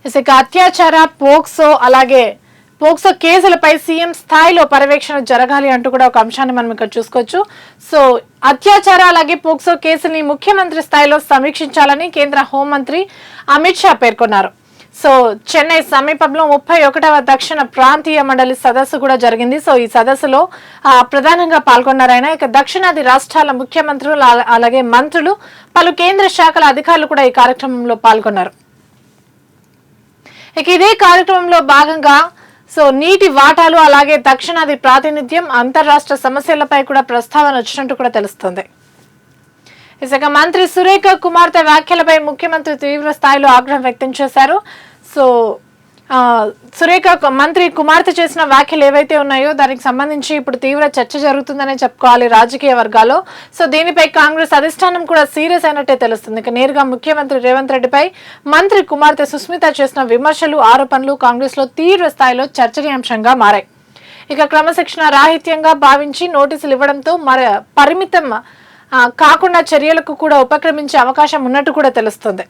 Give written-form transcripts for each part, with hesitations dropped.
ఇక అత్యాచార POCSO కేసులపై CM స్థాయిలో పర్యవేక్షణ జరగాలి అంటూ కూడా ఒక అంశాన్ని మనం ఇక్కడ చూసుకోవచ్చు. సో అత్యాచార అలాగే పోక్సో కేసుల్ని ముఖ్యమంత్రి స్థాయిలో సమీక్షించాలని కేంద్ర హోంమంత్రి అమిత్ షా పేర్కొన్నారు. సో చెన్నై సమీపంలో 31వ దక్షిణ ప్రాంతీయ మండలి సదస్సు కూడా జరిగింది. సో ఈ సదస్సులో ప్రధానంగా పాల్గొన్నారైనా ఇక దక్షిణాది రాష్ట్రాల ముఖ్యమంత్రులు అలాగే మంత్రులు పలు కేంద్ర శాఖల అధికారులు కూడా ఈ కార్యక్రమంలో పాల్గొన్నారు. ఇక ఇదే కార్యక్రమంలో భాగంగా నీటి వాటాలు అలాగే దక్షిణాది ప్రాతినిధ్యం అంతర్రాష్ట్ర సమస్యలపై కూడా ప్రస్తావన వచ్చినట్టు కూడా తెలుస్తుంది. ఇక మంత్రి సురేఖ కుమార్తె వ్యాఖ్యలపై ముఖ్యమంత్రి తీవ్ర స్థాయిలో ఆగ్రహం వ్యక్తం చేశారు. సురేఖ మంత్రి కుమార్తె చేసిన వ్యాఖ్యలు ఏవైతే ఉన్నాయో దానికి సంబంధించి ఇప్పుడు తీవ్ర చర్చ జరుగుతుందనే చెప్పుకోవాలి రాజకీయ వర్గాల్లో. దీనిపై కాంగ్రెస్ అధిష్టానం కూడా సీరియస్ అయినట్టే తెలుస్తుంది. ఇక నేరుగా ముఖ్యమంత్రి రేవంత్ రెడ్డిపై మంత్రి కుమార్తె సుస్మిత చేసిన విమర్శలు ఆరోపణలు కాంగ్రెస్ లో తీవ్ర స్థాయిలో చర్చనీయాంశంగా మారాయి. ఇక క్రమశిక్షణ రాహిత్యంగా భావించి నోటీసులు ఇవ్వడంతో పరిమితం కాకుండా చర్యలకు కూడా ఉపక్రమించే అవకాశం ఉన్నట్టు కూడా తెలుస్తుంది.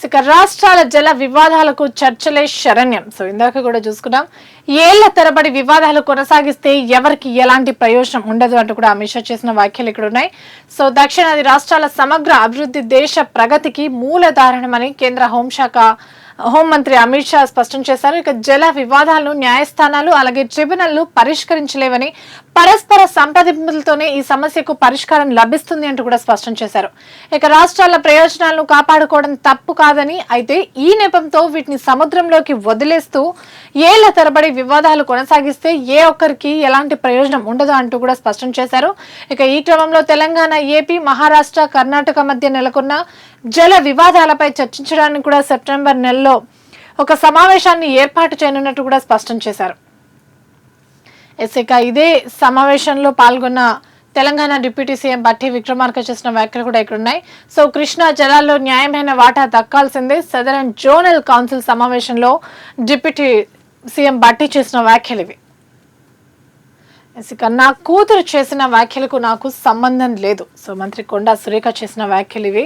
ఇక రాష్ట్రాల జల వివాదాలకు చర్చలే శరణ్యం. ఇందాక కూడా చూసుకున్నాం, ఏళ్ల తరబడి వివాదాలు కొనసాగిస్తే ఎవరికి ఎలాంటి ప్రయోజనం ఉండదు అంటూ కూడా అమిత్ షా చేసిన వ్యాఖ్యలు ఇక్కడ ఉన్నాయి. దక్షిణాది రాష్ట్రాల సమగ్ర అభివృద్ధి దేశ ప్రగతికి మూలధారణమని కేంద్ర హోంమంత్రి అమిత్ షా స్పష్టం చేశారు. ఇక జల వివాదాలను న్యాయస్థానాలు అలాగే ట్రిబ్యునల్లు పరిష్కరించలేవని పరస్పర సంప్రదింపులతోనే ఈ సమస్యకు పరిష్కారం లభిస్తుంది అంటూ కూడా స్పష్టం చేశారు. ఇక రాష్ట్రాల ప్రయోజనాలను కాపాడుకోవడం తప్పు కాదని, అయితే ఈ నెపంతో వీటిని సముద్రంలోకి వదిలేస్తూ ఏళ్ల తరబడి వివాదాలు కొనసాగిస్తే ఏ ఒక్కరికి ఎలాంటి ప్రయోజనం ఉండదు అంటూ కూడా స్పష్టం చేశారు. ఇక ఈ క్రమంలో తెలంగాణ, ఏపీ, మహారాష్ట్ర, కర్ణాటక మధ్య నెలకొన్న జల వివాదాలపై చర్చించడానికి కూడా సెప్టెంబర్ నెలలో ఒక సమావేశాన్ని ఏర్పాటు చేయనున్నట్టు కూడా స్పష్టం చేశారు. ఇక ఇదే సమావేశంలో పాల్గొన్న తెలంగాణ డిప్యూటీ సీఎం బట్టి విక్రమార్క చేసిన వ్యాఖ్యలు కూడా ఇక్కడ ఉన్నాయి. కృష్ణా జలాల్లో న్యాయమైన వాటా దక్కాల్సిందే సదరన్ జోనల్ కౌన్సిల్ సమావేశంలో డిప్యూటీ సీఎం బట్టి చేసిన వ్యాఖ్యలు ఇవి. ఇక నా కూతురు చేసిన వ్యాఖ్యలకు నాకు సంబంధం లేదు. మంత్రి కొండా సురేఖ చేసిన వ్యాఖ్యలు ఇవి.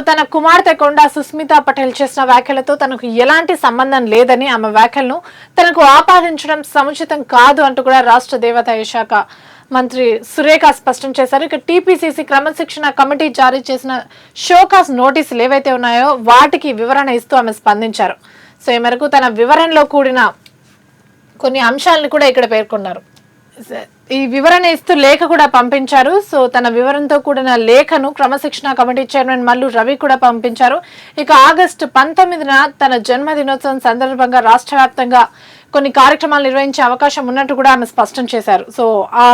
తన కుమార్తె కొండా సుస్మితా పటేల్ చేసిన వ్యాఖ్యలతో తనకు ఎలాంటి సంబంధం లేదని, ఆమె వ్యాఖ్యలను తనకు ఆపాదించడం సముచితం కాదు అంటూ కూడా రాష్ట్ర దేవాదాయ శాఖ మంత్రి సురేఖ స్పష్టం చేశారు. ఇక టీపీసీసీ క్రమశిక్షణ కమిటీ జారీ చేసిన షోకాస్ నోటీసులు ఏవైతే ఉన్నాయో వాటికి వివరణ ఇస్తూ ఆమె స్పందించారు. ఈ మేరకు తన వివరణలో కూడిన కొన్ని అంశాలను కూడా ఇక్కడ పేర్కొన్నారు. ఈ వివరణ ఇస్తూ లేఖ కూడా పంపించారు. తన వివరణతో కూడిన లేఖను క్రమశిక్షణ కమిటీ చైర్మన్ మల్లు రవి కూడా పంపించారు. ఇక ఆగస్టు 19న తన జన్మదినోత్సవం సందర్భంగా రాష్ట్ర వ్యాప్తంగా కొన్ని కార్యక్రమాలు నిర్వహించే అవకాశం ఉన్నట్టు కూడా ఆమె స్పష్టం చేశారు. ఆ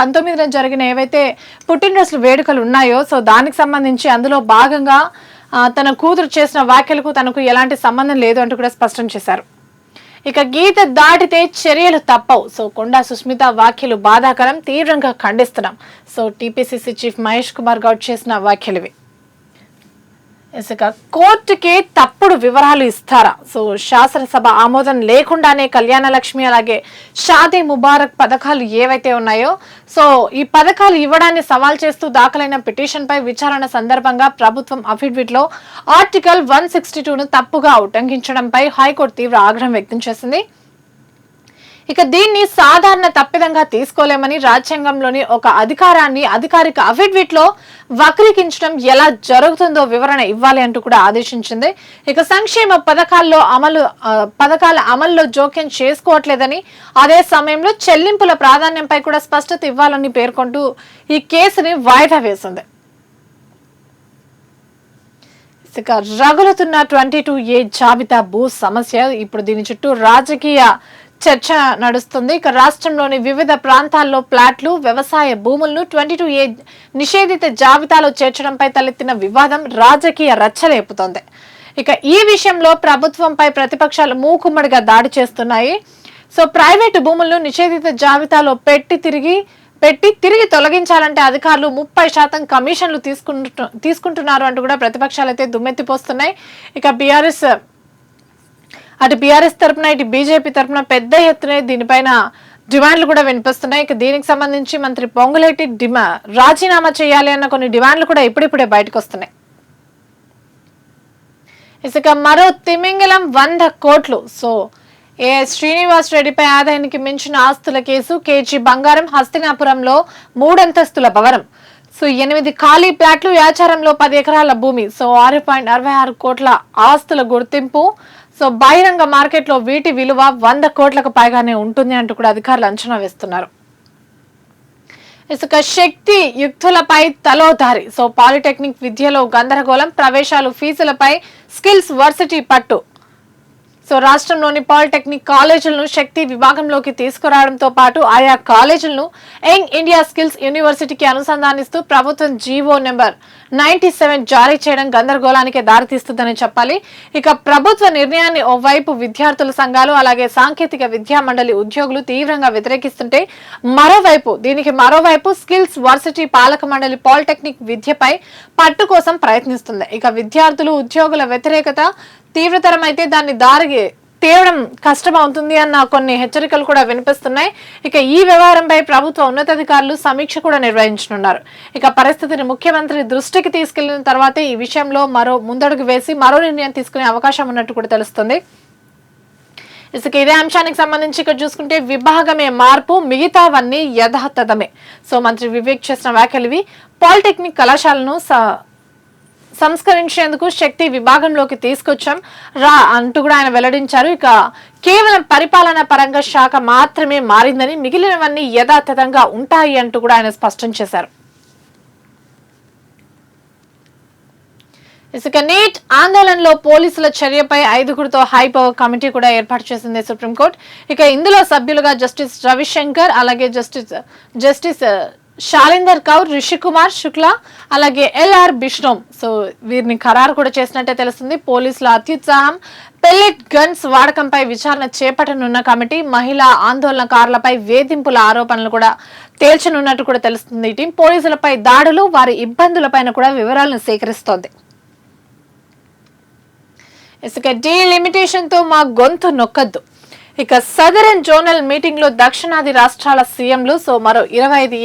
19న జరిగిన ఏవైతే పుట్టినరోజు వేడుకలు ఉన్నాయో దానికి సంబంధించి అందులో భాగంగా తన కూతురు చేసిన వ్యాఖ్యలకు తనకు ఎలాంటి సంబంధం లేదు అంటూ కూడా స్పష్టం చేశారు. ఇక గీత దాటితే చర్యలు తప్పవు. కొండా సుస్మిత వ్యాఖ్యలు బాధాకరం, తీవ్రంగా ఖండిస్తున్నాం. టీపీసీసీ చీఫ్ మహేష్ కుమార్ గౌడ్ చేసిన వ్యాఖ్యలు ఇవి. ఇక కోర్టుకే తప్పుడు వివరాలు ఇస్తారా? శాసనసభ ఆమోదం లేకుండానే కళ్యాణ లక్ష్మి అలాగే షాదీ ముబారక్ పథకాలు ఏవైతే ఉన్నాయో ఈ పథకాలు ఇవ్వడాన్ని సవాల్ చేస్తూ దాఖలైన పిటిషన్ పై విచారణ సందర్భంగా ప్రభుత్వం అఫిడవిట్ లో ఆర్టికల్ 162ను తప్పుగా ఉల్లంఘించడంపై హైకోర్టు తీవ్ర ఆగ్రహం వ్యక్తం చేసింది. ఇక దీన్ని సాధారణ తప్పిదంగా తీసుకోలేమని, రాజ్యాంగంలోని ఒక అధికారాన్ని అధికారిక అఫిడవిట్ లో వక్రీకరించడం ఎలా జరుగుతుందో వివరణ ఇవ్వాలి అంటూ కూడా ఆదేశించింది. ఇక సంక్షేమ పథకాల అమల్లో జోక్యం చేసుకోవట్లేదని, అదే సమయంలో చెల్లింపుల ప్రాధాన్యంపై కూడా స్పష్టత ఇవ్వాలని పేర్కొంటూ ఈ కేసుని వాయిదా వేసింది. ఇక రగులుతున్న 22A జాబితా భూ సమస్య, ఇప్పుడు దీని చుట్టూ రాజకీయ చర్చ నడుస్తుంది. ఇక రాష్ట్రంలోని వివిధ ప్రాంతాల్లో ప్లాట్లు, వ్యవసాయ భూములను 22A నిషేధిత జాబితాలో చేర్చడంపై తలెత్తిన వివాదం రాజకీయ రచ్చలేపుతోంది. ఇక ఈ విషయంలో ప్రభుత్వంపై ప్రతిపక్షాలు మూకుమ్మడిగా దాడి చేస్తున్నాయి. ప్రైవేటు భూములను నిషేధిత జాబితాలో పెట్టి తిరిగి తొలగించాలంటే అధికారులు 30% కమిషన్లు తీసుకుంటున్నారు అంటూ కూడా ప్రతిపక్షాలు అయితే దుమ్మెత్తిపోస్తున్నాయి. ఇక అటు బీఆర్ఎస్ తరపున ఇటు బీజేపీ తరపున పెద్ద ఎత్తున దీనిపైన డిమాండ్లు కూడా వినిపిస్తున్నాయి. ఇక దీనికి సంబంధించి మంత్రి పొంగులేటి రాజీనామా చేయాలి అన్న కొన్ని డిమాండ్లు కూడా ఇప్పుడిప్పుడే బయటకు వస్తున్నాయి. ఇసుక మరో తిమింగలం 100 కోట్లు. సో ఏఎస్ శ్రీనివాస్ రెడ్డిపై ఆదాయానికి మించిన ఆస్తుల కేసు, కేజీ బంగారం, హస్తినాపురంలో 3 అంతస్తుల భవనం, సో 8 ఖాళీ ప్లాట్లు, యాచారంలో 10 ఎకరాల భూమి, సో 6.66 కోట్ల ఆస్తుల గుర్తింపు. సో బహిరంగ మార్కెట్లో వీటి విలువ 100 కోట్లకు పైగానే ఉంటుంది అంటూ కూడా అధికారులు అంచనా వేస్తున్నారు. ఇసుక శక్తి యుక్తులపై తలోదారి. సో పాలిటెక్నిక్ విద్యలో గందరగోళం, ప్రవేశాలు ఫీజులపై స్కిల్స్ వర్సిటీ పట్టు. సో రాష్ట్రంలోని పాలిటెక్నిక్ కాలేజీలను శక్తి విభాగంలోకి తీసుకురావడంతో పాటు ఆయా కాలేజీలను యంగ్ ఇండియా స్కిల్స్ యూనివర్సిటీకి అనుసంధానిస్తూ ప్రభుత్వం జీవో నెంబర్ 97 జారీ చేయడం గందరగోళానికి దారితీస్తుందని చెప్పాలి. ఇక ప్రభుత్వ నిర్ణయాన్ని ఓవైపు విద్యార్థుల సంఘాలు, అలాగే సాంకేతిక విద్యా మండలి ఉద్యోగులు తీవ్రంగా వ్యతిరేకిస్తుంటే మరోవైపు స్కిల్స్ వర్సిటీ పాలక మండలి పాలిటెక్నిక్ విద్యపై పట్టు కోసం ప్రయత్నిస్తుంది. ఇక విద్యార్థులు, ఉద్యోగుల వ్యతిరేకత తీవ్రతరమైతే దాన్ని దారికి తేవడం కష్టమవుతుంది అన్న కొన్ని హెచ్చరికలు కూడా వినిపిస్తున్నాయి. ఇక ఈ వ్యవహారంపై ప్రభుత్వ ఉన్నతాధికారులు సమీక్ష కూడా నిర్వహించనున్నారు. ఇక పరిస్థితిని ముఖ్యమంత్రి దృష్టికి తీసుకెళ్లిన తర్వాతే ఈ విషయంలో ముందడుగు వేసి మరో నిర్ణయం తీసుకునే అవకాశం ఉన్నట్టు కూడా తెలుస్తుంది. ఇసుక ఇదే అంశానికి సంబంధించి ఇక్కడ చూసుకుంటే విభాగమే మార్పు, మిగతావన్నీ యథాతథమే. సో మంత్రి వివేక్ చేసిన వ్యాఖ్యలు పాలిటెక్నిక్ కళాశాలను సంస్కరించేందుకు శక్తి విభాగంలోకి తీసుకొచ్చాం అంటూ కూడా ఆయన వెల్లడించారు. ఇక కేవలం పరిపాలన పరంగా శాఖ మాత్రమే మారిందని, మిగిలినవన్నీ యథాతథంగా ఉంటాయి అంటూ కూడా ఆయన స్పష్టం చేశారు. ఇసుక నీట్ ఆందోళనలో పోలీసుల చర్యపై 5గురితో హైపవర్ కమిటీ కూడా ఏర్పాటు చేసింది సుప్రీంకోర్టు. ఇక ఇందులో సభ్యులుగా జస్టిస్ రవిశంకర్, అలాగే జస్టిస్ శాలిందర్ కౌర్, రిషికుమార్ శుక్లా, అలాగే ఎల్ఆర్ బిష్ణోమ్, సో వీరిని ఖరారు కూడా చేసినట్టే తెలుస్తుంది. పోలీసుల అత్యుత్సాహం, పెల్లెట్ గన్స్ వాడకంపై విచారణ చేపట్టనున్న కమిటీ మహిళా ఆందోళనకారులపై వేధింపుల ఆరోపణలు కూడా తేల్చనున్నట్టు కూడా తెలుస్తుంది. ఈ టీం పోలీసులపై దాడులు, వారి ఇబ్బందులపైన కూడా వివరాలను సేకరిస్తోంది. ఇసుక డీలిమిటేషన్ తో మా గొంతు నొక్కద్దు. ఇక సదరన్ జోనల్ మీటింగ్ లో దక్షిణాది రాష్ట్రాల సీఎంలు సో మరో 25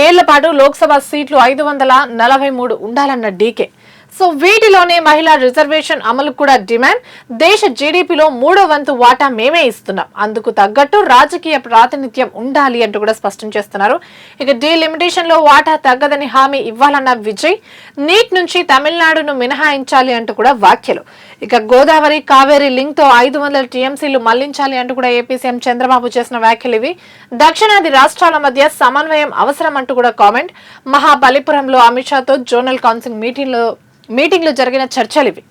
ఏళ్ల పాటు లోక్సభ సీట్లు 543 ఉండాలన్న డీకే. సో వీటిలోనే మహిళా రిజర్వేషన్ అమలు కూడా డిమాండ్. దేశ జీడీపీలో 3వ వంతు వాటా మేమే ఇస్తున్నాం, అందుకు తగ్గట్టు రాజకీయ ప్రాతినిధ్యం ఉండాలి అంటూ కూడా స్పష్టం చేస్తున్నారు. ఇక డీలిమిటేషన్ లో వాటా తగ్గదని హామీ ఇవ్వాలన్న విజయ్, నీట్ నుంచి తమిళనాడును మినహాయించాలి అంటూ కూడా వ్యాఖ్యలు. ఇక గోదావరి కావేరీ లింక్ తో 500 టీఎంసీలు మళ్లించాలి అంటూ కూడా ఏపీ సీఎం చంద్రబాబు చేసిన వ్యాఖ్యలు ఇవి. దక్షిణాది రాష్ట్రాల మధ్య సమన్వయం అవసరం అంటూ కూడా కామెంట్. మహాబలిపురంలో అమిత్ షాతో జోనల్ కౌన్సిల్ మీటింగ్ లో జరిగిన చర్చలు ఇవి.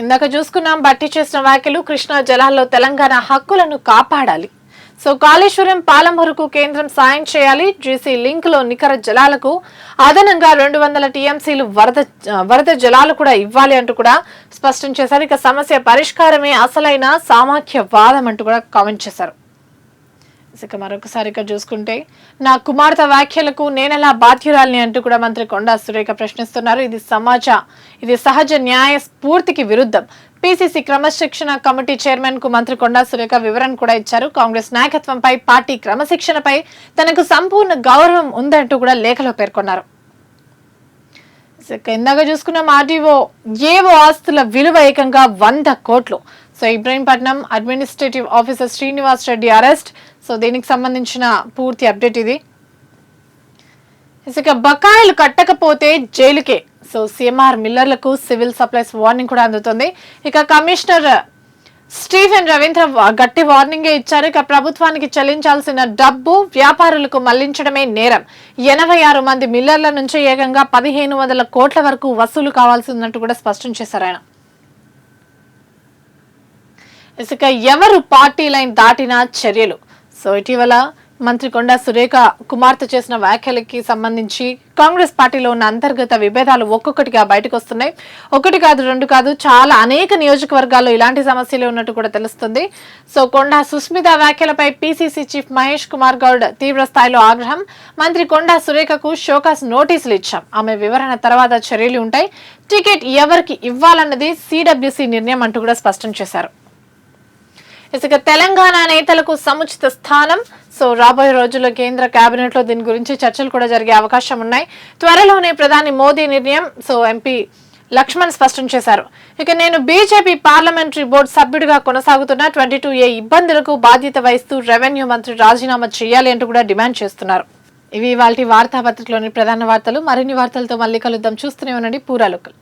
ఇందాక చూసుకున్నాం బట్టి చేసిన వ్యాఖ్యలు. కృష్ణా జలాల్లో తెలంగాణ హక్కులను కాపాడాలి. సో కాళేశ్వరం పాలమూరుకు కేంద్రం సాయం చేయాలి. జీసీ లింక్ లో నికర జలాలకు అదనంగా 200 టీఎంసీలు వరద జలాలు కూడా ఇవ్వాలి అంటూ కూడా స్పష్టం చేశారు. ఇక సమస్య పరిష్కారమే అసలైన సామాఖ్యవాదం అంటూ కూడా కామెంట్ చేశారు. ఇక మరొకసారి ఇక్కడ చూసుకుంటే నా కుమార్తె వ్యాఖ్యలకు నేనెలా బాధ్యురాలిని అంటూ కూడా మంత్రి కొండా సురేఖ ప్రశ్నిస్తున్నారు. ఇది సహజ న్యాయ స్ఫూర్తికి విరుద్ధం. పీసీసీ క్రమశిక్షణ కమిటీ చైర్మన్ కు మంత్రి కొండా సురేఖ వివరణ కూడా ఇచ్చారు. కాంగ్రెస్ నాయకత్వంపై, పార్టీ క్రమశిక్షణపై తనకు సంపూర్ణ గౌరవం ఉందంటూ కూడా లేఖలో పేర్కొన్నారు. ఇందాక చూసుకున్న ఏవో ఆస్తుల విలువ ఏకంగా 100 కోట్లు. So Ibrahimpatnam administrative officer Srinivas Reddy arrest. So దీనికి సంబంధించిన పూర్తి అప్డేట్ ఇది. ఇక బకాయిలు కట్టకపోతే జైలుకే. సో సిఎంఆర్ మిల్లర్లకు సివిల్ సప్లైస్ వార్నింగ్ కూడా అందుతుంది. ఇక కమిషనర్ స్టీఫెన్ రవీంద్ర గట్టి వార్నింగే ఇచ్చారు. ఇక ప్రభుత్వానికి చెల్లించాల్సిన డబ్బు వ్యాపారులకు మళ్లించడమే నేరం. 86 మంది మిల్లర్ల నుంచి ఏకంగా 1500 కోట్ల వరకు వసూలు కావాల్సి ఉన్నట్టు కూడా స్పష్టం చేశారు ఆయన. ఇక ఎవరు పార్టీ లైన్ దాటిన చర్యలు. సో ఇటీవల మంత్రి కొండా సురేఖ కుమార్తె చేసిన వ్యాఖ్యలకి సంబంధించి కాంగ్రెస్ పార్టీలో ఉన్న అంతర్గత విభేదాలు ఒక్కొక్కటిగా బయటకు వస్తున్నాయి. 1 కాదు 2 కాదు, చాలా అనేక నియోజకవర్గాల్లో ఇలాంటి సమస్యలే ఉన్నట్టు కూడా తెలుస్తుంది. సో కొండా సుస్మిత వ్యాఖ్యలపై పీసీసీ చీఫ్ మహేష్ కుమార్ గౌడ్ తీవ్ర స్థాయిలో ఆగ్రహం. మంత్రి కొండా సురేఖకు షోకాస్ నోటీసులు ఇచ్చాం, ఆమె వివరణ తర్వాత చర్యలు ఉంటాయి. టికెట్ ఎవరికి ఇవ్వాలన్నది సిడబ్ల్యూసీ నిర్ణయం అంటూ కూడా స్పష్టం చేశారు. ఇక తెలంగాణ నేతలకు సముచిత స్థానం. సో రాబోయే రోజుల్లో కేంద్ర కేబినెట్ లో దీని గురించి చర్చలు కూడా జరిగే అవకాశం ఉన్నాయి. త్వరలోనే ప్రధాని మోదీ నిర్ణయం. సో ఎంపీ లక్ష్మణ్ స్పష్టం చేశారు. ఇక నేను బీజేపీ పార్లమెంటరీ బోర్డు సభ్యుడిగా కొనసాగుతున్న 22A ఇబ్బందులకు బాధ్యత వహిస్తూ రెవెన్యూ మంత్రి రాజీనామా చేయాలి అంటూ కూడా డిమాండ్ చేస్తున్నారు. ఇవి వాటి వార్తాపత్రికలోని ప్రధాన వార్తలు. మరిన్ని వార్తలతో మళ్ళీ కలుద్దాం. చూస్తూనే ఉండండి పూరా లోకల్.